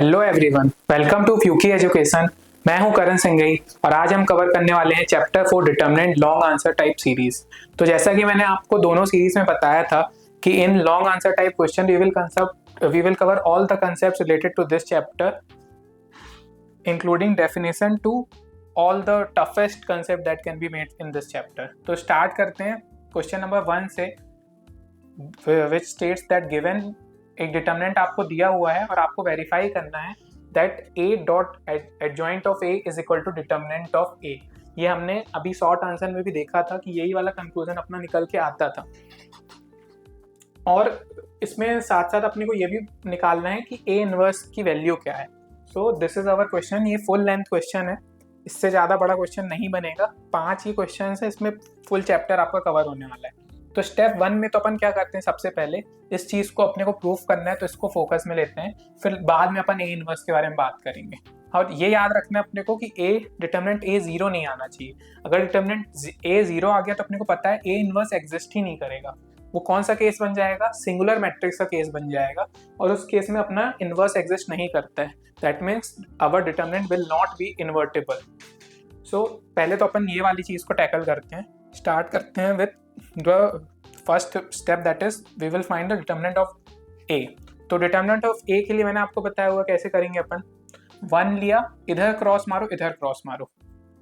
Hello everyone, welcome to फ्यूकी education. मैं हूं करण सिंघई और आज हम कवर करने वाले हैं chapter 4 determinant long answer type series. तो जैसा कि मैंने आपको दोनों सीरीज में बताया था कि इन long answer type question we will cover all the concepts related to this chapter including definition to all the toughest concept that can be made in this chapter. तो स्टार्ट करते हैं क्वेश्चन नंबर 1 से, which states that given एक determinant आपको दिया हुआ है और आपको वेरीफाई करना है that A dot adjoint of A is equal to determinant of A. ये हमने अभी शॉर्ट आंसर में भी देखा था कि यही वाला कंक्लूजन अपना निकल के आता था। और इसमें साथ साथ अपने को ये भी निकालना है कि ए इनवर्स की वैल्यू क्या है। So this is our question. ये फुल लेंथ क्वेश्चन है, इससे ज़्यादा बड़ा क्वेश्चन नहीं बनेगा। 5 ही क्वेश्चन है, इसमें फुल चैप्टर आपका कवर होने वाला है। तो स्टेप 1 में तो अपन क्या करते हैं, सबसे पहले इस चीज़ को अपने को प्रूफ करना है तो इसको फोकस में लेते हैं, फिर बाद में अपन ए इनवर्स के बारे में बात करेंगे। और ये याद रखना है अपने को कि ए डिटरमिनेंट ए 0 नहीं आना चाहिए। अगर डिटरमिनेंट ए 0 आ गया तो अपने को पता है ए इनवर्स एग्जिस्ट ही नहीं करेगा। वो कौन सा केस बन जाएगा, सिंगुलर मैट्रिक्स का केस बन जाएगा, और उस केस में अपना इनवर्स एग्जिस्ट नहीं करता है। That means our determinant will not be invertible. So पहले तो अपन ये वाली चीज़ को टैकल करते हैं। स्टार्ट करते हैं with the first step, that is we will find the determinant of A. तो डिटरमिनेंट ऑफ ए के लिए मैंने आपको बताया हुआ कैसे करेंगे अपन। 1 लिया, इधर क्रॉस मारो, इधर क्रॉस मारो,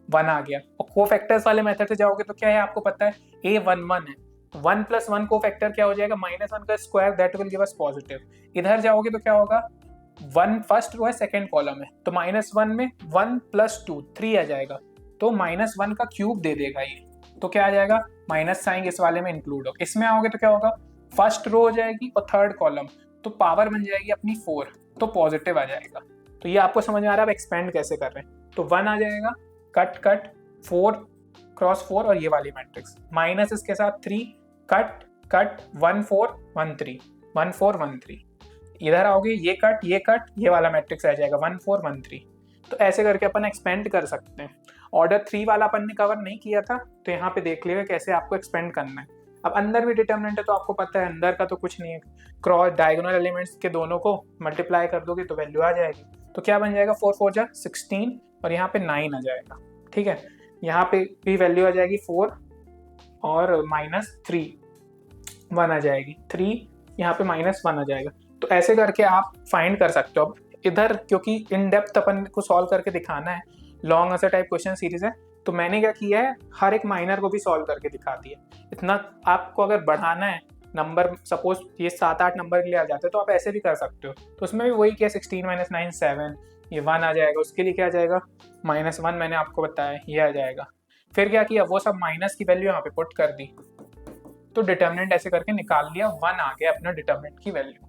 1 आ गया। और कोफैक्टर्स वाले मेथड से जाओगे तो क्या है, आपको पता है ए 1 1 है, 1 + 1 कोफैक्टर क्या हो जाएगा, -1 का square, that will give us positive. इधर जाओगे तो क्या होगा, 1 फर्स्ट रो है, सेकेंड कॉलम है, तो -1 में 1 + 2 3 आ जाएगा, तो -1 का क्यूब दे देगा ये। तो क्या आ जाएगा, माइनस साइन इस वाले में इंक्लूड हो। इसमें आओगे तो क्या होगा, फर्स्ट रो हो जाएगी और थर्ड कॉलम, तो पावर बन जाएगी अपनी 4, तो पॉजिटिव आ जाएगा। तो ये आपको समझ में आ रहा है आप एक्सपेंड कैसे कर रहे हैं। तो 1 आ जाएगा, कट कट 4 क्रॉस 4 और ये वाली मैट्रिक्स, माइनस इसके साथ 3, कट कट 1 4 1 3 1 4 1 3। इधर आओगे, ये कट ये वाला मैट्रिक्स आ जाएगा 1 4 1 3। तो ऐसे करके अपन एक्सपेंड कर सकते हैं। ऑर्डर 3 वाला अपन ने कवर नहीं किया था, तो यहाँ पे देख लिएगा कैसे आपको एक्सपेंड करना है। अब अंदर भी डिटरमिनेंट है तो आपको पता है अंदर का तो कुछ नहीं है, क्रॉस डायगोनल एलिमेंट्स के दोनों को मल्टीप्लाई कर दोगे तो वैल्यू आ जाएगी। तो क्या बन जाएगा, 4 4 जा 16 और यहाँ पे 9 आ जाएगा। ठीक है, यहाँ पे भी वैल्यू आ जाएगी 4 और -3 1 आ जाएगी, 3 यहाँ पे -1 आ जाएगा। तो ऐसे करके आप फाइंड कर सकते हो। अब इधर क्योंकि इन डेप्थ अपन को सॉल्व करके दिखाना है, long answer type question series है, तो मैंने क्या किया है, हर एक माइनर को भी सॉल्व करके दिखा दिया। इतना आपको अगर बढ़ाना है नंबर, सपोज ये 7-8 नंबर के लिए आ जाते हैं तो आप ऐसे भी कर सकते हो। तो उसमें भी वही किया, 16 - 9 7, ये 1 आ जाएगा। उसके लिए क्या आ जाएगा, -1 मैंने आपको बताया, ये आ जाएगा। फिर क्या किया, वो सब माइनस की वैल्यू यहाँ पे पुट कर दी, तो डिटरमिनेंट ऐसे करके निकाल लिया, 1 आ गया अपना डिटरमिनेंट की वैल्यू।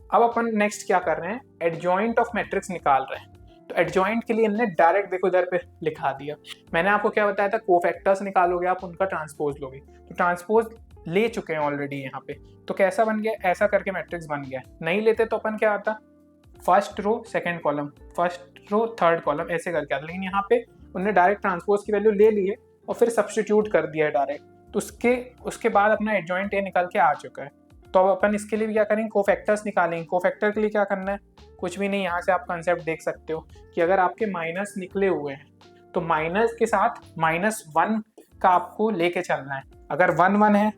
अब अपन नेक्स्ट क्या कर रहे हैं, एडजॉइंट ऑफ मैट्रिक्स निकाल रहे हैं। तो एडजॉइंट के लिए हमने डायरेक्ट देखो इधर पे लिखा दिया। मैंने आपको क्या बताया था, कोफैक्टर्स निकालोगे आप, उनका ट्रांसपोज लोगे, तो ट्रांसपोज ले चुके हैं ऑलरेडी यहाँ पे। तो कैसा बन गया, ऐसा करके मैट्रिक्स बन गया। नहीं लेते तो अपन क्या आता, first row second column, first row third column, ऐसे करके आता। लेकिन यहाँ पे उन्होंने डायरेक्ट ट्रांसपोज की वैल्यू ले ली है और फिर सब्सटीट्यूट कर दिया है डायरेक्ट। तो उसके बाद अपना एडजॉइंट ए निकल के आ चुका है। तो अब अपन इसके लिए भी क्या करेंगे, कोफैक्टर्स निकालेंगे। कोफैक्टर के लिए क्या करना है, कुछ भी नहीं, यहाँ से आप कंसेप्ट देख सकते हो कि अगर आपके माइनस निकले हुए हैं तो माइनस के साथ -1 का आपको लेके चलना है। अगर 1 1 है,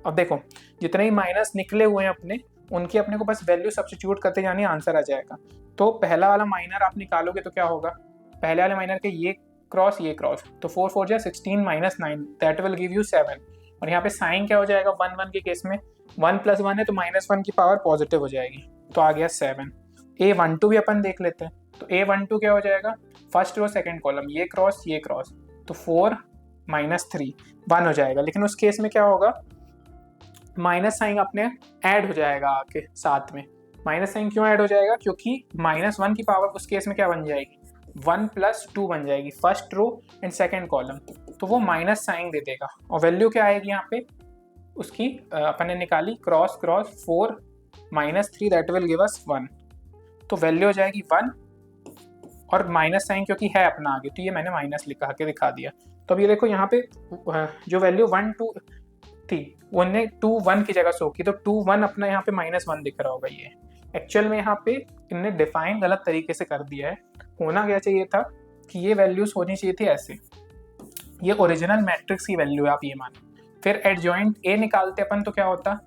अब देखो जितने ही माइनस निकले हुए हैं उनकी अपने को बस वैल्यू सब्स्टिट्यूट करते जानी, आंसर आ जाएगा। तो पहला वाला माइनर आप निकालोगे तो क्या होगा, पहले वाले माइनर के ये क्रॉस, तो 4 4 जा 16 - 9, दैट विल गिव यू 7। और यहाँ पे साइन क्या हो जाएगा, 1 1 के केस में 1 + 1 है तो -1 की पावर पॉजिटिव हो जाएगी, तो आ गया 7। A12 भी अपन देख लेते हैं। तो A12 क्या हो जाएगा, फर्स्ट रो सेकेंड कॉलम, ये क्रॉस, तो 4 - 3 1 हो जाएगा। लेकिन उस केस में क्या होगा, माइनस साइन अपने ऐड हो जाएगा आके साथ में। माइनस साइन क्यों ऐड हो जाएगा, क्योंकि -1 की पावर उस केस में क्या बन जाएगी, 1 + 2 बन जाएगी, first row and second column, तो वो माइनस साइन दे देगा। और वैल्यू क्या आएगी यहाँ पे, उसकी अपन ने निकाली, cross 4 - 3, that will give us 1। तो वैल्यू हो जाएगी 1 और माइनस साइन क्योंकि है अपना आगे, तो ये मैंने माइनस लिखा के दिखा दिया। तो अब ये देखो यहाँ पे जो वैल्यू 1 2 थी, उन्हें 2 1 की जगह शो की, तो 2 1 अपना यहाँ पे -1 दिख रहा होगा। एक्चुअल में यहाँ पे इनने डिफाइन गलत तरीके से कर दिया है। होना क्या चाहिए था कि ये वैल्यूज होनी चाहिए थी ऐसे, ये ओरिजिनल मैट्रिक्स की वैल्यू है आप ये मानो। फिर एडजॉइंट ए निकालते अपन तो क्या होता,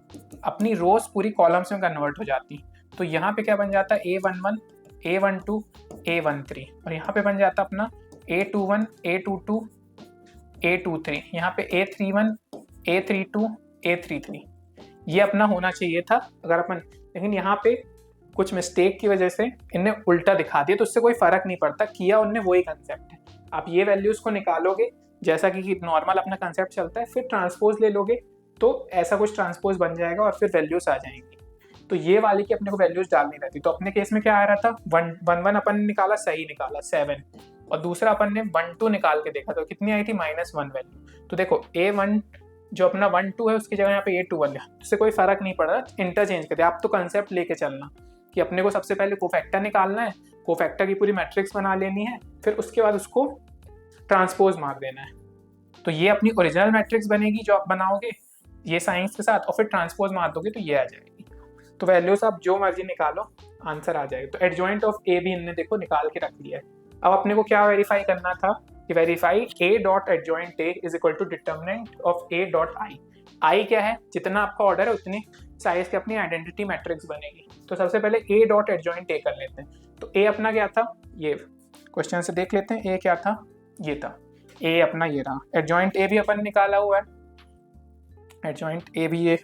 अपनी रोज पूरी कॉलम्स में कन्वर्ट हो जाती। तो यहाँ पे क्या बन जाता A11 A12 A13, और यहाँ पे बन जाता अपना A21 A22 A23, यहाँ पे A31 A32 A33। ये अपना होना चाहिए था अगर अपन, लेकिन यहाँ पे कुछ मिस्टेक की वजह से इनने उल्टा दिखा दिया, तो उससे कोई फर्क नहीं पड़ता, किया उनने वही कंसेप्ट है। आप ये वैल्यूज को निकालोगे जैसा कि नॉर्मल अपना कंसेप्ट चलता है, फिर ट्रांसपोज ले लोगे तो ऐसा कुछ ट्रांसपोज बन जाएगा और फिर वैल्यूज आ जाएंगी। तो ये वाली की अपने को वैल्यूज डालनी रहती। तो अपने केस में क्या आ रहा था, 1 1 अपन ने निकाला, सही निकाला 7, और दूसरा अपन ने 1 2 निकाल के देखा तो कितनी आई थी -1 वैल्यू। तो देखो A1 जो अपना 1 2 है उसकी जगह यहाँ पे A21 है, उससे कोई फर्क नहीं पड़ रहा, इंटरचेंज करते। आप तो कंसेप्ट लेके चलना कि अपने को सबसे पहले कोफैक्टर निकालना है, कोफैक्टर की पूरी मैट्रिक्स बना लेनी है, फिर उसके बाद उसको ट्रांसपोज मार देना है। तो ये अपनी ओरिजिनल मैट्रिक्स बनेगी जो आप बनाओगे ये साइंस के साथ, और फिर ट्रांसपोज मार दोगे तो ये आ जाएगी। तो वैल्यूज आप जो मर्जी निकालो आंसर आ जाएगा। तो एडजॉइंट ऑफ ए भी इनने देखो निकाल के रख लिया है। अब अपने को क्या वेरीफाई करना था कि verify A dot adjoint A is equal to determinant of A dot I. I क्या है, जितना आपका ऑर्डर है उतनी साइज की अपनी आइडेंटिटी मैट्रिक्स बनेगी। तो सबसे पहले ए डॉट एडजॉइंट ए कर लेते हैं। तो ए अपना क्या था, ये क्वेश्चन से देख लेते हैं। ए क्या था, ये था ए अपना, ये रहा। एडजॉइंट ए भी अपन निकाला हुआ है, एडजॉइंट ए भी ये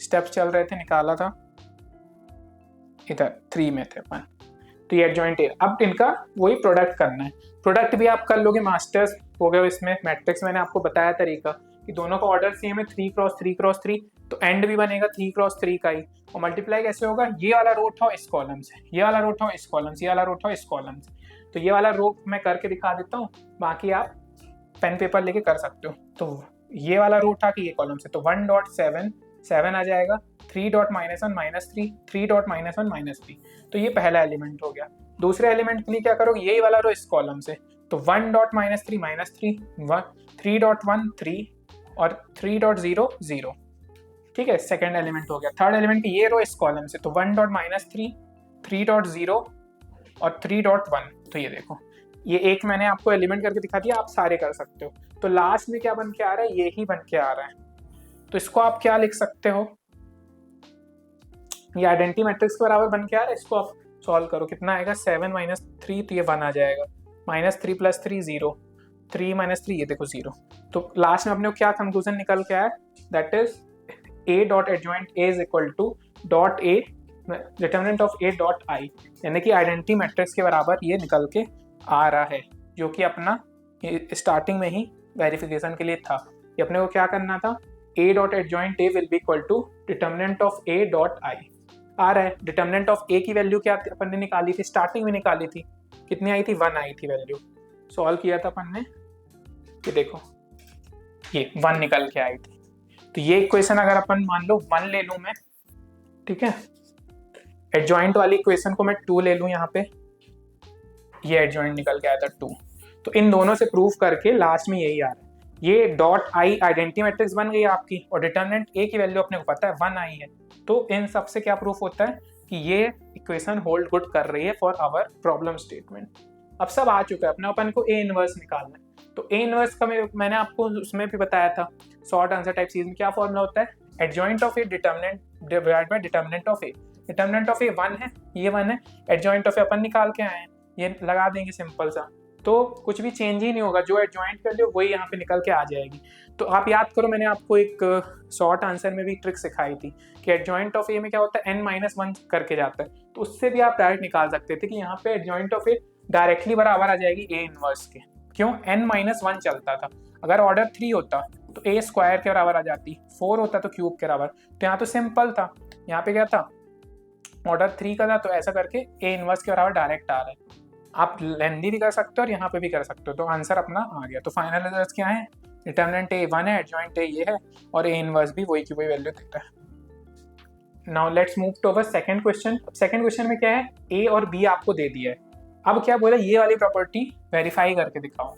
स्टेप्स चल रहे थे, निकाला था इधर 3 में थे अपन। तो ये एडजॉइंट ए। अब इनका वही प्रोडक्ट करना है। प्रोडक्ट भी आप कर लोगे, मास्टर्स हो गए इसमें। मैट्रिक्स मैंने आपको बताया तरीका कि दोनों का ऑर्डर सेम है 3 क्रॉस 3 क्रॉस 3, तो एंड भी बनेगा 3 क्रॉस 3 का ही। और मल्टीप्लाई कैसे होगा, ये वाला रो उठाओ इस कॉलम से, ये वाला रो उठाओ इस कॉलम से, ये वाला रो उठाओ इस कॉलम से। तो ये वाला रो मैं करके दिखा देता हूँ, बाकी आप पेन पेपर लेके कर सकते हो। तो ये वाला रो उठा के ये कॉलम से, तो 1.7 7 आ जाएगा, 3 डॉट -1 -3, 3 डॉट -1 -3। तो ये पहला एलिमेंट हो गया। दूसरे एलिमेंट के लिए क्या करोगे, यही वाला रो इस कॉलम से, तो 1 डॉट -3 -3 3 डॉट 1 3 और 3 डॉट 0 0। ठीक है, सेकेंड एलिमेंट हो गया। थर्ड एलिमेंट ये रो इस कॉलम से, तो 1 डॉट -3 3 डॉट 0 और 3 डॉट 1। तो ये देखो, ये एक मैंने आपको एलिमेंट करके दिखा दिया, आप सारे कर सकते हो। तो लास्ट में क्या बन के आ रहा है, ये ही बन के आ रहा है। तो इसको आप क्या लिख सकते हो, ये आइडेंटिटी मैट्रिक्स के बराबर बन के आ रहा है। इसको आप सॉल्व करो, कितना आएगा 7 - 3, तो ये 1 आ जाएगा। -3 + 3 0, 3 - 3 ये देखो 0। तो लास्ट में अपने को क्या कंक्लूजन निकल के आया, that is a dot adjoint A is equal to dot A determinant of A dot आई, यानी कि आइडेंटिटी मैट्रिक्स के बराबर ये निकल के आ रहा है, जो कि अपना स्टार्टिंग में ही वेरिफिकेशन के लिए था। ये अपने को क्या करना था, A dot adjoint A will be equal to determinant of A dot I. आ रहा है डिटर्मिनेंट ऑफ ए की वैल्यू क्या अपन ने निकाली थी, स्टार्टिंग में निकाली थी, कितनी आई थी 1 आई थी वैल्यू। सॉल्व किया था अपन ने, ये देखो ये 1 निकल के आई थी। तो ये इक्वेशन अगर अपन मान लो 1 ले लूँ मैं, ठीक है, एडजॉइंट वाली इक्वेशन को मैं 2 ले लूँ यहाँ पे, ये एडजॉइंट निकल के आया था 2। तो इन दोनों से प्रूव करके लास्ट में यही आ रहा है, ये डॉट आई आइडेंटिटी मैट्रिक्स बन गई आपकी, और डिटर्मिनेंट ए की वैल्यू अपने को पता है 1 आई है। तो इन सब से क्या प्रूफ होता है कि ये इक्वेशन होल्ड गुड कर रही है फॉर आवर प्रॉब्लम स्टेटमेंट। अब सब आ चुका है, अपना अपन को ए इनवर्स निकालना है। तो ए इनवर्स का मैंने आपको उसमें भी बताया था, शॉर्ट आंसर टाइप सीरीज में क्या फॉर्मूला होता है, adjoint of A determinant divide by determinant of A. Determinant of A 1 है, ये 1 है, एडजॉइंट ऑफ ए अपन निकाल के आए हैं, ये लगा देंगे सिंपल सा। तो कुछ भी चेंज ही नहीं होगा, जो एडजॉइंट कर लो वही यहाँ पे निकल के आ जाएगी। तो आप याद करो, मैंने आपको एक शॉर्ट आंसर में भी ट्रिक सिखाई थी कि एडजॉइंट ऑफ ए में क्या होता है, n-1 करके जाता है। तो उससे भी आप डायरेक्ट निकाल सकते थे कि यहाँ पे एडजॉइंट ऑफ ए डायरेक्टली बराबर आ जाएगी ए इनवर्स के। क्यों, n-1 चलता था। अगर ऑर्डर 3 होता तो ए स्क्वायर के बराबर आ जाती, 4 होता तो क्यूब के बराबर। तो यहाँ तो सिंपल था, यहाँ पे क्या था, ऑर्डर 3 का था, तो ऐसा करके ए इनवर्स के बराबर डायरेक्ट आ रहा है। आप लेंदी भी कर सकते हो और यहाँ पे भी कर सकते हो। तो आंसर अपना आ गया। तो फाइनल रिजल्ट क्या है, डिटर्मिनेंट ए 1 है, एडजॉइंट ए ये है, और ए इनवर्स भी वही की वही वैल्यू देता है। Now let's move to our second question. Second question में क्या है, ए और बी आपको दे दिया है। अब क्या बोला, ये वाली प्रॉपर्टी वेरीफाई करके दिखाओ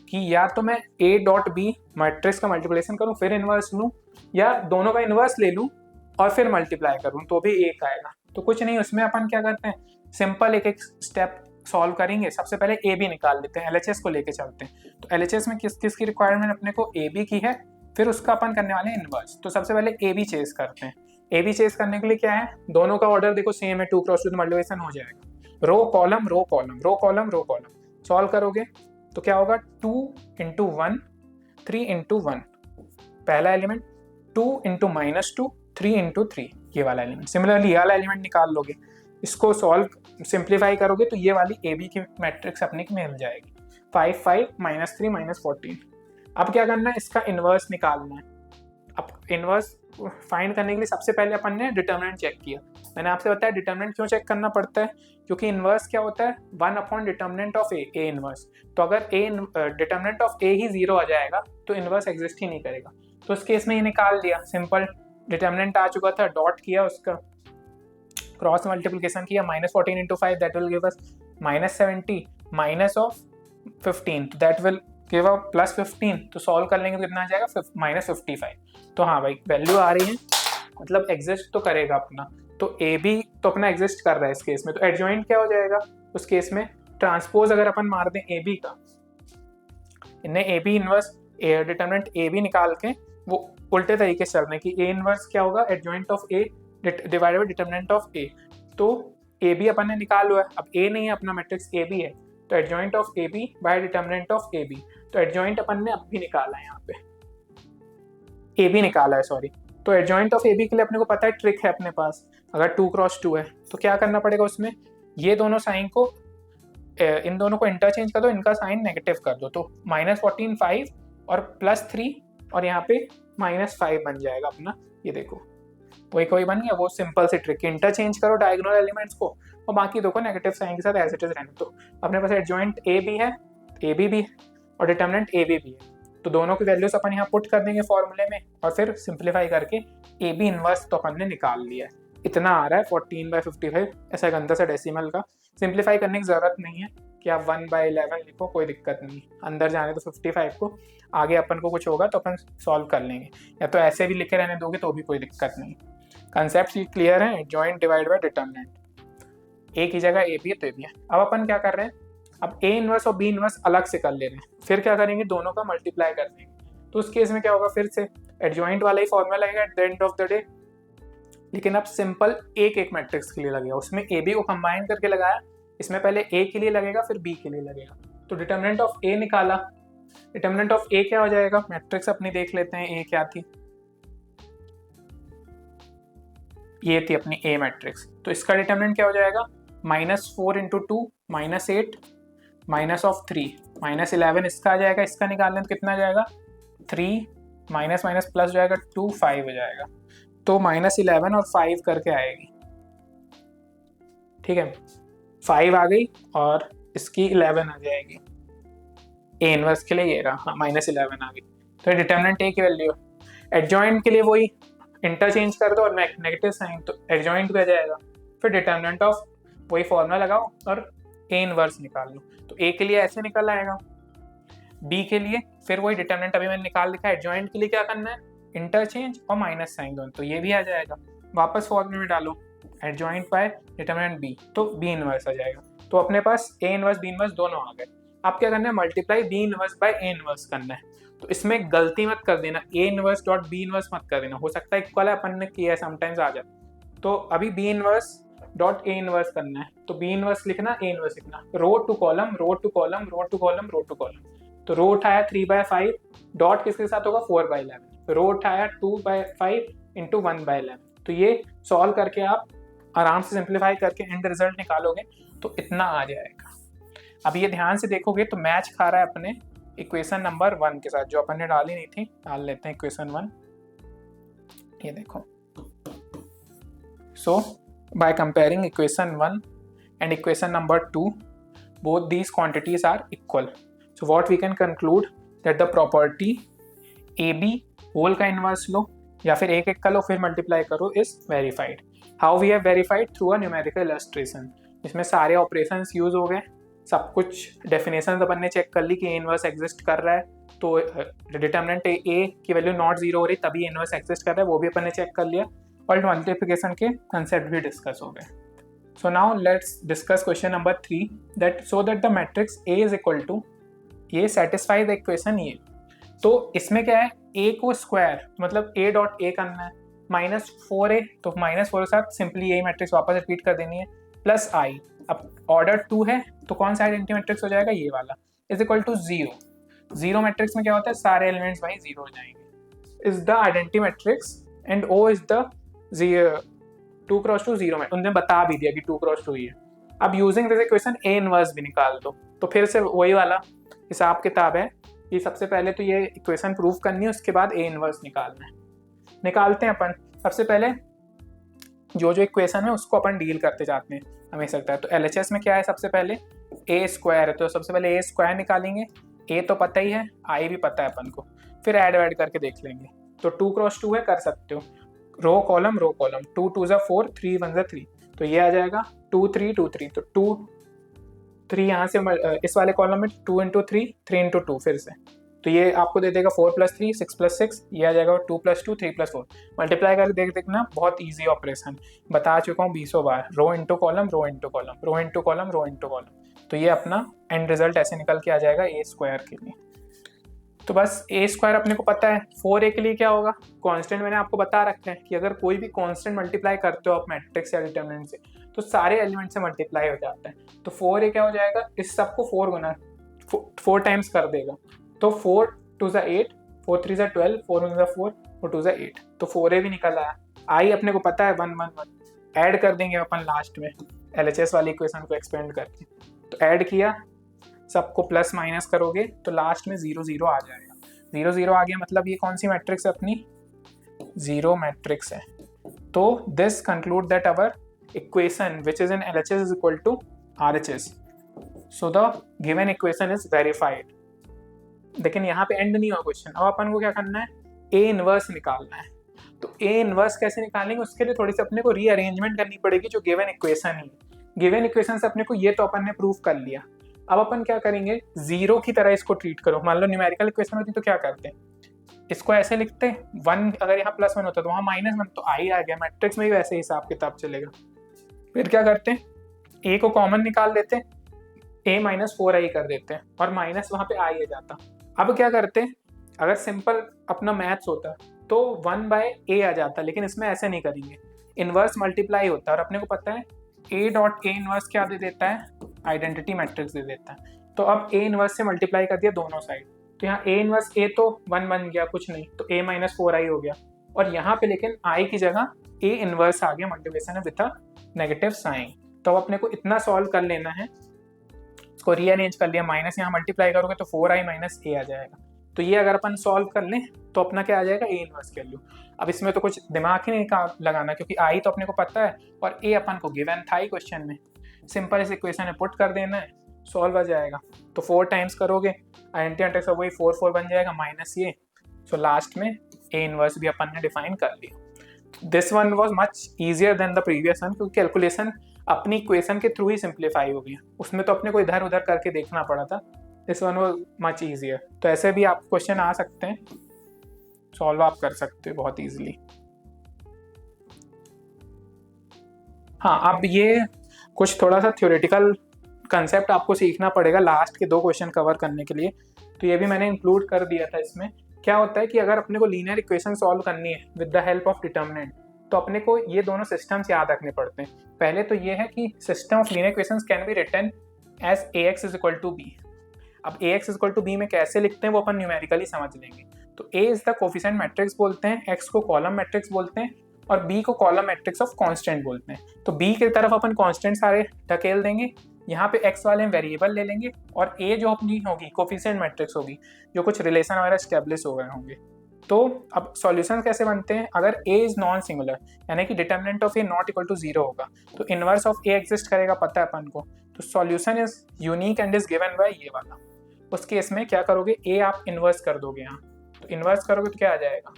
कि या तो मैं ए डॉट बी मैट्रिक्स का मल्टीप्लिकेशन करूँ फिर इनवर्स लूँ, या दोनों का इनवर्स ले लूँ और फिर मल्टीप्लाई करूँ तो भी एक आएगा। तो कुछ नहीं, उसमें अपन क्या करते हैं, सिंपल एक एक स्टेप सॉल्व करेंगे। सबसे पहले ए बी निकाल लेते हैं, एलएचएस को लेके चलते हैं। तो एलएचएस में किस किस की रिक्वायरमेंट अपने को ए बी की है, फिर उसका अपन करने वाले हैं इनवर्स। तो सबसे पहले ए बी चेस करते हैं। ए बी चेस करने के लिए क्या है, दोनों का ऑर्डर देखो सेम है, 2 क्रॉस 2 मल्टीप्लिकेशन हो जाएगा, row column row column row column row column. Solve करोगे तो क्या होगा, 2 इंटू 1 3 इंटू 1, पहला एलिमेंट 2 इंटू -2 3 इंटू 3, ये वाला एलिमेंट। सिमिलरली ये वाला एलिमेंट निकाल लोगे, इसको सॉल्व सिंप्लीफाई करोगे तो ये वाली ए बी की मैट्रिक्स अपने की मिल जाएगी, 5 5 -3 -14। अब क्या करना है, इसका इन्वर्स निकालना है। अब इन्वर्स फाइंड करने के लिए सबसे पहले अपन ने डिटर्मिनेंट चेक किया। मैंने आपसे बताया डिटर्मिनेंट क्यों चेक करना पड़ता है, क्योंकि इन्वर्स क्या होता है, 1 upon determinant of A inverse. तो अगर डिटर्मिनेंट ऑफ ए ही 0 आ जाएगा तो इन्वर्स एग्जिस्ट ही नहीं करेगा। तो इस केस में ये निकाल दिया, सिंपल डिटर्मिनेंट आ चुका था, डॉट किया, उसका क्रॉस मल्टीप्लिकेशन किया, -14 into 5 that will give us -70 minus of 15 तो दैट विल गिव अ +15। तो सॉल्व कर लेंगे तो कितना आ जाएगा, -55। तो हाँ भाई वैल्यू आ रही है, मतलब एग्जिस्ट तो करेगा अपना। तो ए बी तो अपना एग्जिस्ट कर रहा है इस केस में। तो एडजॉइंट क्या हो जाएगा उस केस में, ट्रांसपोज अगर अपन मार दें ए बी का, इन्हें A B inverse determinant A B निकाल के वो उल्टे तरीके से चल रहे हैं कि ए इनवर्स क्या होगा, adjoint of A divided by determinant of A. तो ए बी अपन ने निकाल हुआ है, अब ए नहीं है अपना मैट्रिक्स ए बी है, तो adjoint of A B by determinant of A B. तो एडजॉइंट अपन ने अब भी निकाला है, यहाँ पे ए बी निकाला है, सॉरी। तो एडजॉइंट ऑफ ए बी के लिए अपने को पता है ट्रिक है अपने पास, अगर 2 क्रॉस 2 है तो क्या करना पड़ेगा उसमें, ये दोनों साइन को इन दोनों को इंटरचेंज कर दो, इनका साइन नेगेटिव कर दो, तो -14 5 और +3 और यहाँ पे -5 बन जाएगा अपना। ये देखो कोई बन गया, वो सिंपल सी ट्रिक, इंटरचेंज करो डायगोनल एलिमेंट्स को और बाकी दो को नेगेटिव साइन के साथ एज इट इज रहने दो। अपने पास एडजॉइंट ए बी है, ए बी भी है और डिटर्मिनेंट ए बी भी है, तो दोनों की वैल्यूज अपन यहाँ पुट कर देंगे फॉर्मूले में और फिर सिंप्लीफाई करके ए बी इनवर्स तो अपन ने निकाल लिया है। इतना आ रहा है 14/55, ऐसा गंदा सा डेसिमल का। सिंप्लीफाई करने की जरूरत नहीं है कि आप 1/11 लिखो, कोई दिक्कत नहीं, अंदर जाने तो 55 को, आगे अपन को कुछ होगा तो अपन सॉल्व कर लेंगे, या तो ऐसे भी लिखे रहने दोगे तो भी कोई दिक्कत नहीं। कंसेप्ट क्लियर है, जॉइंट डिवाइड बाय डिटर्मिनेंट, ए की जगह ए बी है तो ए बी है। अब अपन क्या कर रहे हैं, अब ए इनवर्स और बी इनवर्स अलग से कर ले रहे हैं, फिर क्या करेंगे, दोनों का मल्टीप्लाई कर देंगे। तो उस केस में क्या होगा, फिर से एडजॉइंट वाला ही फॉर्मूला लगेगा at the end of the day, लेकिन अब सिंपल एक मैट्रिक्स के लिए लगेगा। उसमें ए बी को कंबाइन करके लगाया, इसमें पहले ए के लिए लगेगा फिर बी के लिए लगेगा। तो डिटर्मिनेंट ऑफ ए निकाला, डिटर्मिनेंट ऑफ ए क्या हो जाएगा, मैट्रिक्स अपनी देख लेते हैं, ए क्या थी, ये थी अपनी ए मैट्रिक्स। तो इसका डिटर्मिनेंट क्या हो जाएगा, -4 इंटू 2 -8 माइनस ऑफ 3 -11, इसका आ जाएगा। इसका निकालने तो कितना आ जाएगा, 3 माइनस माइनस प्लस जाएगा 2 5 हो जाएगा। तो -11 और 5 करके आएगी, ठीक है, 5 आ गई और इसकी 11 आ जाएगी। ए इनवर्स के लिए ये रहा, हाँ -11 आ गई। तो डिटर्मिनेंट ए की वैल्यू, एडजॉइंट के लिए वही इंटरचेंज कर दो और नेगेटिव साइन, तो एडजॉइंट भी आ जाएगा। फिर डिटर्मिनेंट ऑफ वही फॉर्मूला लगाओ और ए इनवर्स निकाल लो। तो ए के लिए ऐसे निकल आएगा, बी के लिए फिर वही डिटर्मिनेंट अभी मैंने निकाल लिखा है। एडजॉइंट के लिए क्या करना है, इंटरचेंज और माइनस साइन दोनों, तो ये भी आ जाएगा। वापस फॉर्मूले में डालो एडजॉइंट बाय डिटर्मिनेंट बी, तो बी इनवर्स आ जाएगा। तो अपने पास ए इनवर्स बी इनवर्स दोनों आ गए। अब क्या करना है, multiply B inverse by A inverse करना है। तो इसमें गलती मत कर देना, A inverse dot B inverse मत कर देना, हो सकता है इक्वल है, अपन ने किया है, समटाइम्स आ जाए। तो अभी B inverse dot A inverse करना है, तो बी इनवर्स लिखना, ए इनवर्स लिखना, row two column row two column row two column row two column. तो रो उठाया 3/5, डॉट किसके साथ होगा 4/11, रो उठाया 2/5 इंटू 1/11। तो ये सॉल्व करके आप आराम से सिंप्लीफाई करके एंड रिजल्ट निकालोगे तो इतना आ जाएगा। अब ये ध्यान से देखोगे तो मैच खा रहा है अपने इक्वेशन नंबर 1 के साथ, जो अपन ने डाली नहीं थी, डाल लेते हैं इक्वेशन 1। ये देखो, सो by comparing equation 1 and equation number 2, both these quantities are equal. So what we can conclude that the property AB whole का inverse लो या फिर एक एक का लो फिर multiply करो is verified. How we have verified? Through a numerical illustration. इसमें सारे operations use हो गए, सब कुछ definitions अपन ने check कर ली कि A inverse exist कर रहा है, तो determinant A की वैल्यू नॉट 0 हो रही तभी A inverse exist कर रहा है, वो भी अपन ने check कर लिया। और मल्टीप्लिकेशन के कंसेप्ट भी डिस्कस हो गए। So now let's discuss question number 3 that so that the matrix A is equal to ये सेटिस्फाई द इक्वेशन ये। तो इसमें क्या है, ए को स्क्वायर मतलब ए डॉट ए करना है, -4a तो -4 के साथ सिंपली यही मैट्रिक्स वापस रिपीट कर देनी है, प्लस आई। अब ऑर्डर 2 है तो कौन सा आइडेंटिटी मैट्रिक्स हो जाएगा, ये वाला, is equal to 0। Zero matrix में क्या होता है, सारे एलिमेंट्स भाई जीरो हो जाएंगे। Is the identity matrix and O is the 2 cross 2 zero में उन्होंने बता भी दिया कि 2 क्रॉस 2 ही है। अब using this equation A inverse भी निकाल दो। तो फिर से वही वाला हिसाब किताब है कि सबसे पहले तो ये इक्वेशन प्रूव करनी है, उसके बाद ए इनवर्स निकालना है। निकालते हैं अपन। सबसे पहले जो इक्वेशन है उसको अपन डील करते जाते हैं, हमें सकता है। तो एलएचएस में क्या है, सबसे पहले ए स्क्वायर है, तो सबसे पहले ए स्क्वायर निकालेंगे। ए तो पता ही है, आई भी पता है अपन को, फिर ऐड वैड करके देख लेंगे। तो 2 क्रॉस 2 है, कर सकते हो, रो कॉलम 2 2 ज़ा 4 3 1 ज़ा 3, तो ये आ जाएगा 2 3 2 3। तो 2 3 यहाँ से इस वाले कॉलम में 2 इंटू 3 3 इंटू 2 फिर से, तो ये आपको दे देगा 4 + 3 6 + 6, ये आ जाएगा 2 + 2 3 + 4। मल्टीप्लाई करके देखना, बहुत ईजी ऑपरेशन, बता चुका हूँ 20 बार। Rho into column, rho into column, rho into column, rho into column, तो ये अपना एंड रिजल्ट ऐसे निकल के आ जाएगा ए स्क्वायर के लिए। तो बस ए स्क्वायर अपने को पता है। 4a के लिए क्या होगा, कांस्टेंट मैंने आपको बता रखा है कि अगर कोई भी कांस्टेंट मल्टीप्लाई करते हो आप मैट्रिक्स या डिटरमिनेंट से, तो सारे एलिमेंट से मल्टीप्लाई हो जाता है। तो 4a क्या हो जाएगा, इस सबको 4 गुना 4 टाइम्स कर देगा, तो 4 2 ज़ा 8 4 3 ज़ा 12 4 1 ज़ा 4 4 2 ज़ा 8, तो 4a भी निकल आया। आई अपने को पता है 1 1 1, ऐड कर देंगे अपन लास्ट में एलएचएस वाली इक्वेशन को एक्सपेंड करके। तो ऐड किया, सबको प्लस माइनस करोगे तो लास्ट में 0 0 आ जाएगा। 0 0 आ गया, मतलब ये कौन सी मैट्रिक्स है अपनी, जीरो मैट्रिक्स है। तो this conclude that our equation which is in LHS is equal to RHS, so the given equation is verified. लेकिन यहाँ पे एंड नहीं हुआ क्वेश्चन, अब अपन को क्या करना है, ए इनवर्स निकालना है। तो ए इनवर्स कैसे निकालेंगे, उसके लिए थोड़ी सी अपने को रीअरेंजमेंट करनी पड़ेगी जो गिवन इक्वेशन है। गिवन इक्वेशन से अपने को ये तो अपन ने प्रूव कर लिया। अब अपन क्या करेंगे, जीरो की तरह इसको ट्रीट करो। मान लो न्यूमेरिकल इक्वेशन होती तो क्या करते हैं, इसको ऐसे लिखते, 1 अगर यहाँ +1 होता तो वहाँ -1, तो आई आ गया। मैट्रिक्स में भी वैसे हिसाब किताब चलेगा। फिर क्या करते हैं, ए को कॉमन निकाल देते, a -4i कर देते हैं और माइनस वहाँ पे आई आ जाता। अब क्या करते हैं, अगर सिंपल अपना मैथ्स होता तो 1/a आ जाता, लेकिन इसमें ऐसे नहीं करेंगे, इनवर्स मल्टीप्लाई होता है। और अपने को पता है a डॉट ए इनवर्स क्या दे देता है, आइडेंटिटी मैट्रिक्स दे देता है। तो अब a इनवर्स से मल्टीप्लाई कर दिया दोनों साइड, तो यहाँ a इनवर्स a तो 1 बन गया, कुछ नहीं, तो a -4i हो गया। और यहाँ पे लेकिन i की जगह a इनवर्स आ गया, multiplication with a negative sign. तो अब अपने को इतना सॉल्व कर लेना है, इसको रीअरेंज कर लिया, माइनस यहाँ मल्टीप्लाई करोगे तो 4i - a आ जाएगा। तो ये अगर अपन सॉल्व कर लें तो अपना क्या आ जाएगा, a इनवर्स वैल्यू। अब इसमें तो कुछ दिमाग ही नहीं लगाना, क्योंकि i तो अपने को पता है और a अपन को गिवन था ही क्वेश्चन में। सिंपल इस इक्वेशन में पुट कर देना है, सॉल्व आ जाएगा। तो 4 टाइम्स करोगे, आइडेंटिटी मैट्रिक्स वही 4 4 बन जाएगा माइनस ये। सो लास्ट में a इनवर्स भी अपन ने डिफाइन कर लिया। This one was much easier than the previous one, क्योंकि कैलकुलेशन अपनी इक्वेशन के थ्रू ही सिंप्लीफाई हो गया, उसमें तो अपने को इधर उधर करके देखना पड़ा था। This one was much easier. तो ऐसे भी आप क्वेश्चन आ सकते हैं, सॉल्व आप कर सकते हो बहुत ईजिली। हाँ, अब ये कुछ थोड़ा सा थ्योरेटिकल कंसेप्ट आपको सीखना पड़ेगा लास्ट के 2 क्वेश्चन कवर करने के लिए, तो ये भी मैंने इंक्लूड कर दिया था इसमें। क्या होता है कि अगर अपने को लीनियर इक्वेशन सॉल्व करनी है with the help of determinant, तो अपने को ये दोनों सिस्टम्स याद रखने पड़ते हैं। पहले तो ये है कि system of linear equations can be written as ax = b। अब ax = b में कैसे लिखते हैं वो अपन न्यूमेरिकली समझ लेंगे। तो a is the coefficient matrix बोलते हैं, x को कॉलम मैट्रिक्स बोलते हैं और b को कॉलम मैट्रिक्स ऑफ कांस्टेंट बोलते हैं। तो b की तरफ अपन कांस्टेंट सारे ढकेल देंगे, यहाँ पे x वाले वेरिएबल ले लेंगे और a जो अपनी होगी कोफिशिएंट मैट्रिक्स होगी, जो कुछ रिलेशन वगैरह एस्टेब्लिश हो गए होंगे। तो अब सॉल्यूशन कैसे बनते हैं, अगर a इज नॉन सिंगुलर यानी कि determinant of a not equal to 0 होगा, तो इनवर्स ऑफ a एग्जिस्ट करेगा, पता है अपन को। तो solution is unique and is given by ये वाला। उस केस में क्या करोगे, a आप इनवर्स कर दोगे यहाँ, तो इनवर्स करोगे तो क्या आ जाएगा,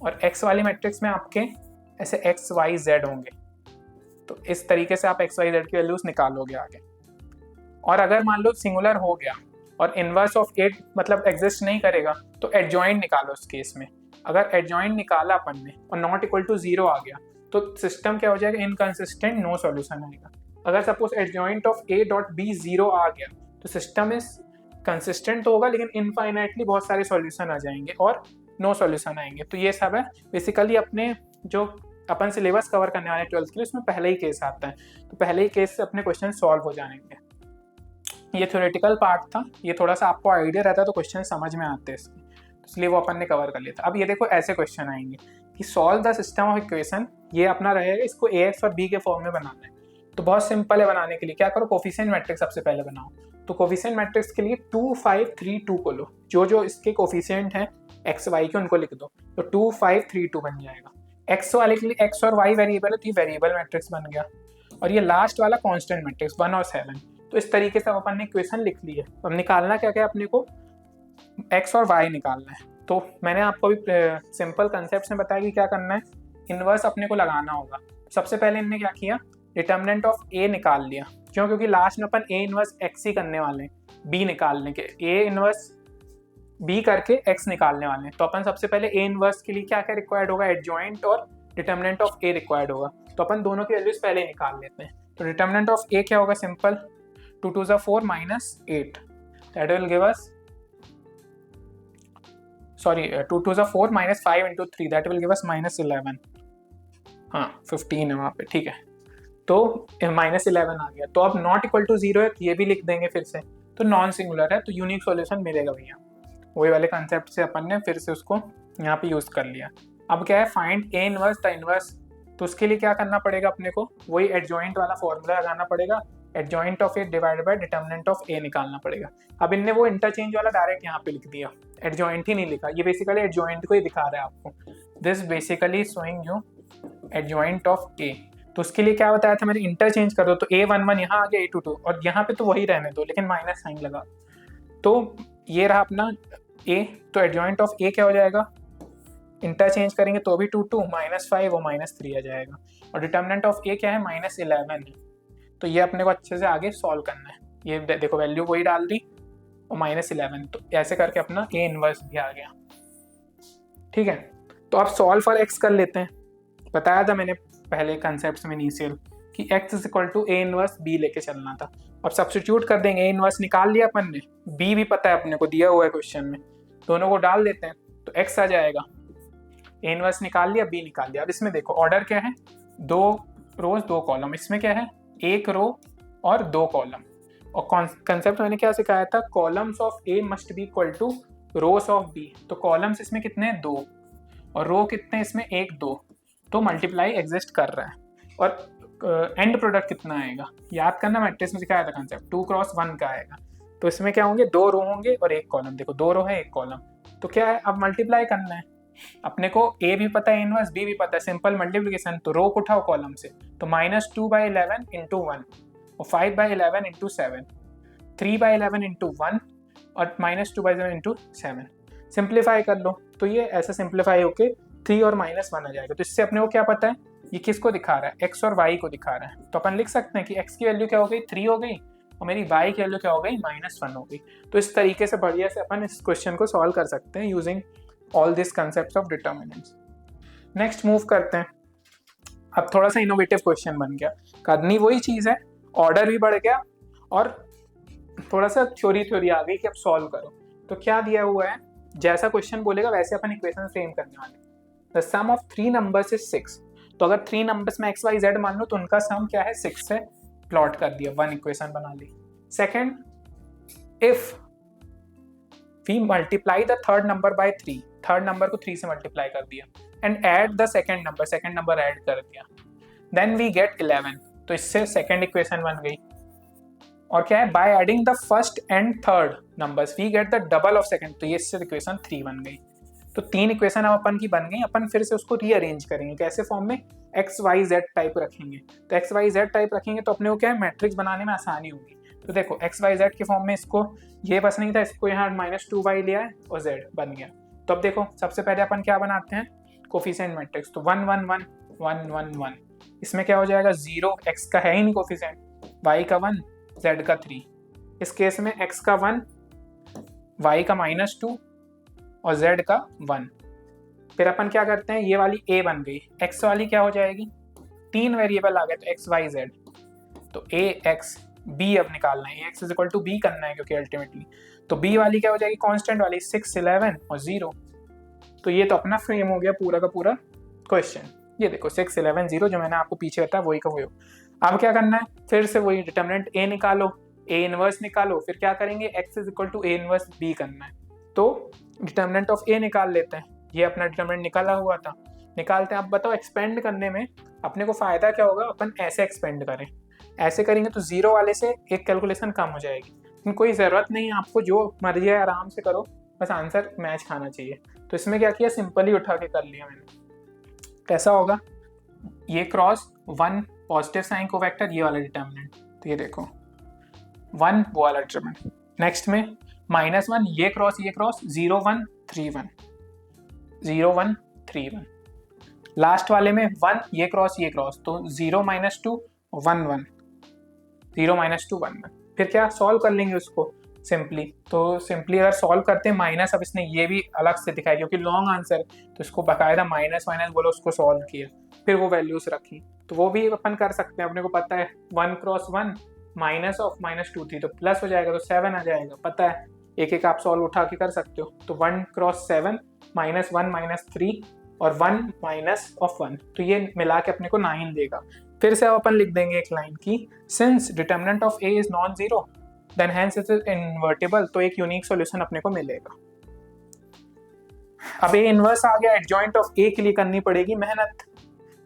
और x वाली मैट्रिक्स में आपके ऐसे x y z होंगे, तो इस तरीके से आप x y z की वैल्यूज निकालोगे आगे। और अगर मान लो सिंगुलर हो गया और इनवर्स ऑफ 8 मतलब एग्जिस्ट नहीं करेगा, तो एडजॉइंट निकालो उस केस में। अगर एडजॉइंट निकाला अपन ने और नॉट इक्वल टू 0 आ गया तो सिस्टम क्या हो जाएगा, इनकंसिस्टेंट, नो सॉल्यूशन आएगा। अगर suppose adjoint of A dot B 0 आ गया तो सिस्टम इज कंसिस्टेंट तो होगा लेकिन इनफाइनाइटली बहुत सारे सॉल्यूशन आ जाएंगे और नो सॉल्यूशन आएंगे। तो ये सब है बेसिकली अपने जो अपन सिलेबस कवर करने वाले 12th के लिए उसमें पहले ही केस आता है, तो पहले ही केस से अपने क्वेश्चन सॉल्व हो जाएंगे। ये थ्योरेटिकल पार्ट था, ये थोड़ा सा आपको आइडिया रहता है तो क्वेश्चन समझ में आते हैं इसके, इसलिए वो अपन ने कवर कर लिया था। अब ये देखो ऐसे क्वेश्चन आएंगे कि solve the system of equation, ये अपना रहेगा, इसको ax और b के फॉर्म में बनाना है। तो बहुत सिंपल है बनाने के लिए, क्या करो, कोफिशिएंट मैट्रिक्स सबसे पहले बनाओ। तो कोफिशिएंट मैट्रिक्स के लिए 2 5 3 2 को लो, जो जो इसके कोफिशिएंट हैं एक्स वाई के उनको लिख दो, तो 2 5 3 2 बन जाएगा। एक्स वाले के लिए एक्स और वाई वेरिएबल है तो ये वेरिएबल मैट्रिक्स बन गया, और ये लास्ट वाला कांस्टेंट मैट्रिक्स 1 और 7। तो इस तरीके से अपन ने इक्वेशन लिख ली है। अब निकालना क्या क्या अपने को, एक्स और वाई निकालना है। तो मैंने आपको भी सिंपल कंसेप्ट में बताया कि क्या करना है, इनवर्स अपने को लगाना होगा। सबसे पहले इनने क्या किया, डिटर्मिनेंट ऑफ ए निकाल लिया, क्यों, क्योंकि लास्ट में अपन ए इनवर्स एक्स ही करने वाले हैं, बी निकालने के, ए इनवर्स बी करके एक्स निकालने वाले हैं। तो अपन सबसे पहले ए इनवर्स के लिए क्या क्या रिक्वायर्ड होगा, एडजॉइंट और डिटर्मिनेंट ऑफ ए रिक्वायर्ड होगा। तो अपन दोनों की वैल्यूज पहले निकाल लेते हैं। तो डिटर्मिनेंट ऑफ ए क्या होगा, सिंपल 2 2 ज़ा 4 -8, दैट विल गिव अस 2 2 ज़ा 4 -5 × 3, दैट विल गिव अस -11। हाँ 15 है वहाँ पे, ठीक है। तो -11 आ गया। तो अब नॉट इक्वल टू 0 है तो ये भी लिख देंगे फिर से, तो नॉन सिंगुलर है तो यूनिक सॉल्यूशन मिलेगा भैया। वही वाले कंसेप्ट से अपन ने फिर से उसको यहाँ पे यूज कर लिया। अब क्या है, find A inverse the inverse, तो उसके लिए क्या करना पड़ेगा अपने को, वही एडजॉइंट वाला फॉर्मूला लगाना पड़ेगा, adjoint of A divided by determinant of A निकालना पड़ेगा। अब इनने वो इंटरचेंज वाला डायरेक्ट यहाँ पे लिख दिया, एडजॉइंट ही नहीं लिखा, ये बेसिकली एडजॉइंट को ही दिखा रहा है आपको, this basically showing you adjoint of A. तो उसके लिए क्या बताया था मैंने, इंटरचेंज कर दो, तो A11 यहाँ आ गया, A22 और यहाँ पे तो वही रहने दो लेकिन माइनस साइन लगा, तो ये रहा अपना A। तो एडजॉइंट ऑफ A क्या हो जाएगा, इंटरचेंज करेंगे तो भी 2 2 -5 और -3 आ जाएगा, और डिटर्मिनेंट ऑफ A क्या है, -11 है। तो ये अपने को अच्छे से आगे सॉल्व करना है। ये देखो वैल्यू वही डाल दी और -11, तो ऐसे करके अपना A इनवर्स भी आ गया, ठीक है। तो अब सॉल्व फॉर x कर लेते हैं। बताया था मैंने पहले कंसेप्ट में इनिशियल कि x = A इनवर्स B लेके चलना था। अब सब्स्टिट्यूट कर देंगे, A इनवर्स निकाल लिया अपन ने, B भी पता है अपने को, दिया हुआ है क्वेश्चन में, दोनों को डाल देते हैं तो x आ जाएगा। A इनवर्स निकाल लिया, B निकाल लिया। अब इसमें देखो ऑर्डर क्या है, 2 रोज 2 कॉलम, इसमें क्या है 1 रो और 2 कॉलम। और कंसेप्ट मैंने क्या सिखाया था, columns of A must be equal to rows of B। तो कॉलम्स इसमें कितने हैं, 2, और रो कितने इसमें 1 2, तो मल्टीप्लाई एग्जिस्ट कर रहा है। और एंड प्रोडक्ट कितना आएगा, याद करना, मैट्रिक्स में सिखाया था कंसेप्ट, 2 × 1 का आएगा। तो इसमें क्या होंगे, 2 रो होंगे और 1 कॉलम, देखो 2 रो है 1 कॉलम, तो क्या है अब मल्टीप्लाई करना है। अपने को A भी पता है इनवर्स, B भी पता है, सिंपल मल्टीप्लिकेशन। तो रो को उठाओ कॉलम से, तो -2/11 × 1 और 5/11 × 7, 3/11 × 1 और -2/7 × 7। सिंप्लीफाई कर लो तो ये ऐसा सिंप्लीफाई होके 3 और -1 आ जाएगा। तो इससे अपने को क्या पता है, ये किसको दिखा रहा है, x और y को दिखा रहा है। तो अपन लिख सकते हैं कि x की वैल्यू क्या हो गई, 3 हो गई, और मेरी y की वैल्यू क्या हो गई, -1 हो गई। तो इस तरीके से बढ़िया से अपन इस क्वेश्चन को सॉल्व कर सकते हैं using all this concepts of determinants. Next move करते हैं। अब थोड़ा सा इनोवेटिव क्वेश्चन बन गया, करनी वही चीज़ है, ऑर्डर भी बढ़ गया और थोड़ा सा थ्योरी आ गई कि अब सॉल्व करो। तो क्या दिया हुआ है, जैसा क्वेश्चन बोलेगा वैसे अपन इक्वेशन फ्रेम करने वाले। The sum of 3 numbers is 6। तो अगर 3 नंबर्स में x y z मान लो तो उनका सम क्या है, 6 है, प्लॉट कर दिया, 1 इक्वेशन बना ली। Second, if we multiply the third number by 3, third number को 3 से मल्टीप्लाई कर दिया, and add the second number add कर दिया, देन वी गेट 11। तो इससे सेकंड इक्वेशन बन गई। और क्या है, by adding the first and third numbers we get the double of second, तो ये इससे इक्वेशन 3 बन गई। तो 3 इक्वेशन अब अपन की बन गई। अपन फिर से उसको रीअरेंज करेंगे, कैसे फॉर्म में, एक्स वाई जेड टाइप रखेंगे। तो एक्स वाई जेड टाइप रखेंगे तो अपने को क्या है, मैट्रिक्स बनाने में आसानी होगी। तो देखो एक्स वाई जेड के फॉर्म में इसको ये बस नहीं था, इसको यहाँ -2y लिया है और z बन गया। तो अब देखो सबसे पहले अपन क्या बनाते हैं, कोफिशिएंट मैट्रिक्स। तो 1 1 1 1 1 1, इसमें क्या हो जाएगा, 0, x का है ही नहीं कोफिशिएंट, y का 1, z का 3। इस केस में x का 1, y का -2 और z का 1। फिर अपन क्या करते हैं, ये वाली a बन गई, x वाली क्या हो जाएगी, 3 वेरिएबल आ गए तो x y z, तो a x b अब निकालना है, ax is equal to b करना है क्योंकि अल्टीमेटली, तो b वाली क्या हो जाएगी, कांस्टेंट वाली 6 11 और 0। तो ये तो अपना फ्रेम हो गया पूरा का पूरा क्वेश्चन। ये देखो 6 11 0 जो मैंने आपको पीछे बताया वही का वही हो। अब क्या करना है, फिर से वही डिटर्मिनेंट a निकालो, a इनवर्स निकालो, फिर क्या करेंगे x is equal to a inverse b करना है। तो डिटर्मिनेंट ऑफ a निकाल लेते हैं, ये अपना डिटर्मिनेंट निकाला हुआ था, निकालते हैं। अब बताओ एक्सपेंड करने में अपने को फायदा क्या होगा, अपन ऐसे एक्सपेंड करें, ऐसे करेंगे तो 0 वाले से एक कैलकुलेशन कम हो जाएगी, लेकिन कोई ज़रूरत नहीं है, आपको जो मर्जी है आराम से करो, बस आंसर मैच खाना चाहिए। तो इसमें क्या किया, सिंपल ही उठा के कर लिया मैंने। कैसा होगा, ये क्रॉस 1 पॉजिटिव साइन को वेक्टर, ये वाला डिटर्मिनेंट, तो ये देखो 1 वो वाला डिटर्मिनेंट। नेक्स्ट में -1 ये क्रॉस 0 1 3 1 0 1 3 1। लास्ट वाले में 1 ये क्रॉस तो 0 -2 1 1 0 -2 1 1। फिर क्या सॉल्व कर लेंगे उसको सिंपली, तो सिंपली अगर सॉल्व करते हैं माइनस, अब इसने ये भी अलग से दिखाया क्योंकि लॉन्ग आंसर, तो इसको बकायदा माइनस बोलो, उसको सॉल्व किया, फिर वो वैल्यूज रखी, तो वो भी अपन कर सकते हैं। अपने को पता है 1 क्रॉस 1 माइनस ऑफ -2 3, तो प्लस हो जाएगा, तो 7 आ जाएगा, पता है, एक एक आप सॉल्व उठा के कर सकते हो। तो 1 क्रॉस 7 -1 -3 और 1 माइनस ऑफ 1, तो ये मिला के अपने को 9 देगा। फिर से अब अपन लिख देंगे एक लाइन की, since determinant of a is non zero then hence it is invertible, तो एक यूनिक सॉल्यूशन अपने को मिलेगा। अब a इनवर्स आ गया, एडजॉइंट ऑफ a के लिए करनी पड़ेगी मेहनत,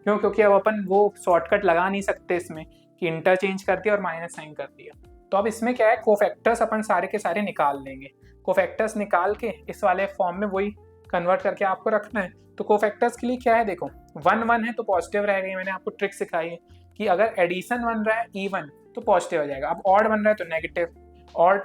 क्यों, क्योंकि अब अपन वो शॉर्टकट लगा नहीं सकते इसमें कि इंटरचेंज कर दिया और माइनस साइन कर दिया। तो अब इसमें क्या है, कोफैक्टर्स अपन सारे के सारे निकाल लेंगे, कोफैक्टर्स निकाल के इस वाले फॉर्म में वही कन्वर्ट करके आपको रखना है। तो कोफैक्टर्स के लिए क्या है, देखो 1 1 है तो पॉजिटिव रहेगा, मैंने आपको ट्रिक सिखाई है कि अगर एडिशन बन रहा है इवन तो पॉजिटिव हो जाएगा, अब ऑड बन रहा है तो नेगेटिव, ऑड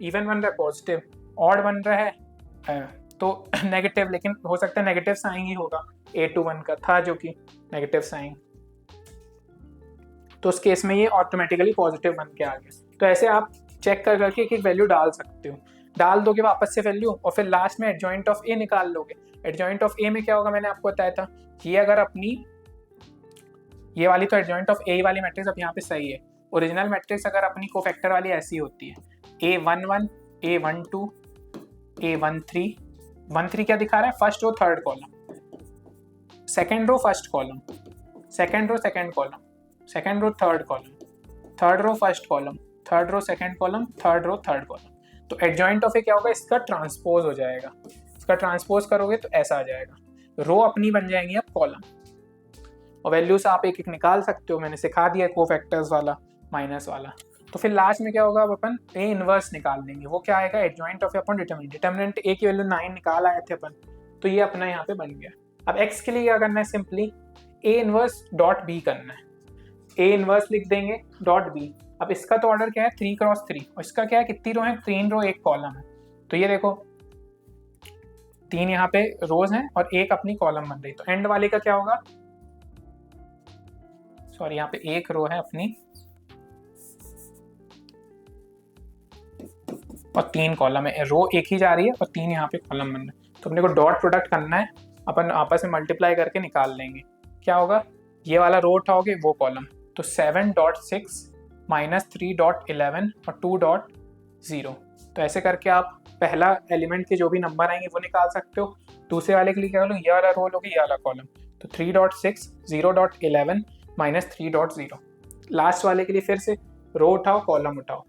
इवन बन रहा है पॉजिटिव, ऑड बन रहा है तो नेगेटिव, लेकिन हो सकता है नेगेटिव साइन ही होगा, A21 का था जो कि नेगेटिव साइन, तो उस केस में ये ऑटोमेटिकली पॉजिटिव बन के आ गया। तो ऐसे आप चेक कर करके एक एक वैल्यू डाल सकते हो, डाल दोगे वापस से वैल्यू, और फिर लास्ट में एडजॉइंट ऑफ ए निकाल लोगे। एडजॉइंट ऑफ ए में क्या होगा, मैंने आपको बताया था, ये अगर अपनी ये वाली तो एडजॉइंट ऑफ ए वाली मैट्रिक्स अब यहाँ पे सही है, ओरिजिनल मैट्रिक्स अगर अपनी कोफैक्टर वाली ऐसी होती है, A11 A12 A13 13 क्या दिखा रहा है, first row third column, second row first column, second row second column, second row third column, third row first column, third row second column, third row third column. तो adjoint of A क्या होगा, इसका transpose हो जाएगा, इसका transpose करोगे तो ऐसा आ जाएगा, रो अपनी बन जाएंगी अब कॉलम, और वैल्यूज आप एक एक निकाल सकते हो, मैंने सिखा दिया कोफैक्टर्स वाला माइनस वाला। तो फिर लास्ट में क्या होगा, अब अपन ए इनवर्स निकाल लेंगे, वो क्या आएगा, एडजॉइंट ऑफ अपन डिटर्मिनेंट ए की वैल्यू 9 निकाल आए थे अपन, तो ये अपना यहाँ पे बन गया। अब एक्स के लिए क्या करना है, simply A inverse dot B करना है, ए इनवर्स लिख देंगे डॉट बी। अब इसका तो ऑर्डर क्या है 3 क्रॉस 3, और इसका क्या है, कितनी रो है, 3 रो 1 कॉलम है, तो ये देखो 3 यहाँ पे रोज हैं और 1 अपनी कॉलम बन रही, तो एंड वाले का क्या होगा, सॉरी यहाँ पे 1 रो है अपनी और 3 कॉलम है, रो 1 ही जा रही है और 3 यहाँ पे कॉलम बन रहे हैं, तो अपने को डॉट प्रोडक्ट करना है, अपन आपस में मल्टीप्लाई करके निकाल लेंगे। क्या होगा, ये वाला रो उठाओगे वो कॉलम, तो 7.6 -3.11 और 2.0, तो ऐसे करके आप पहला एलिमेंट के जो भी नंबर आएंगे वो निकाल सकते हो। दूसरे वाले के लिए क्या लो, ये वाला रो लोगे, ये वाला कॉलम, तो 3.6 0.11 -3.0। लास्ट वाले के लिए फिर से रो उठाओ कॉलम उठाओ,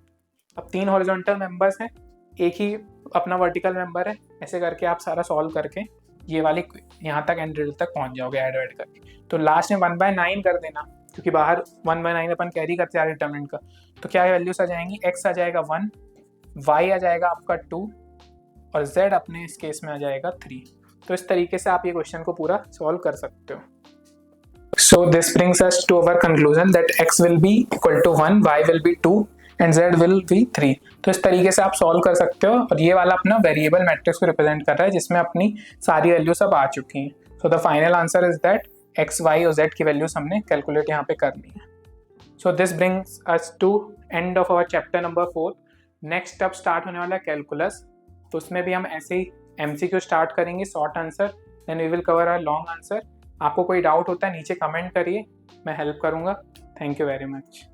अब 3 हॉरिजॉन्टल मेंबर्स हैं, एक ही अपना वर्टिकल मेंबर है, ऐसे करके आप सारा सॉल्व करके ये वाली यहाँ तक एंड रिजल्ट तक पहुँच जाओगे ऐड करके। तो लास्ट में 1/9 कर देना, क्योंकि बाहर 1/9 अपन कैरी करते हैं डिटर्मिनेंट का, तो क्या वैल्यूज आ जाएंगी, x आ जाएगा 1, y आ जाएगा आपका 2 और z अपने इस केस में आ जाएगा 3। तो इस तरीके से आप ये क्वेश्चन को पूरा सॉल्व कर सकते हो। So this brings us to our conclusion that x will be equal to 1, y will be 2 and z will be 3। तो इस तरीके से आप सॉल्व कर सकते हो, और ये वाला अपना वेरिएबल मैट्रिक्स को रिप्रेजेंट कर रहा है जिसमें अपनी सारी वैल्यू सब आ चुकी हैं। So the final answer is that x, y और z की वैल्यूज हमने कैलकुलेट यहाँ पे करनी है। So this brings us to end of our chapter number 4। Next अब स्टार्ट होने वाला है कैलकुलस, तो उसमें भी हम ऐसे ही MCQ स्टार्ट करेंगे, short answer, then we will cover a long answer. आपको कोई डाउट होता है नीचे कमेंट करिए, मैं हेल्प करूँगा। Thank you very much.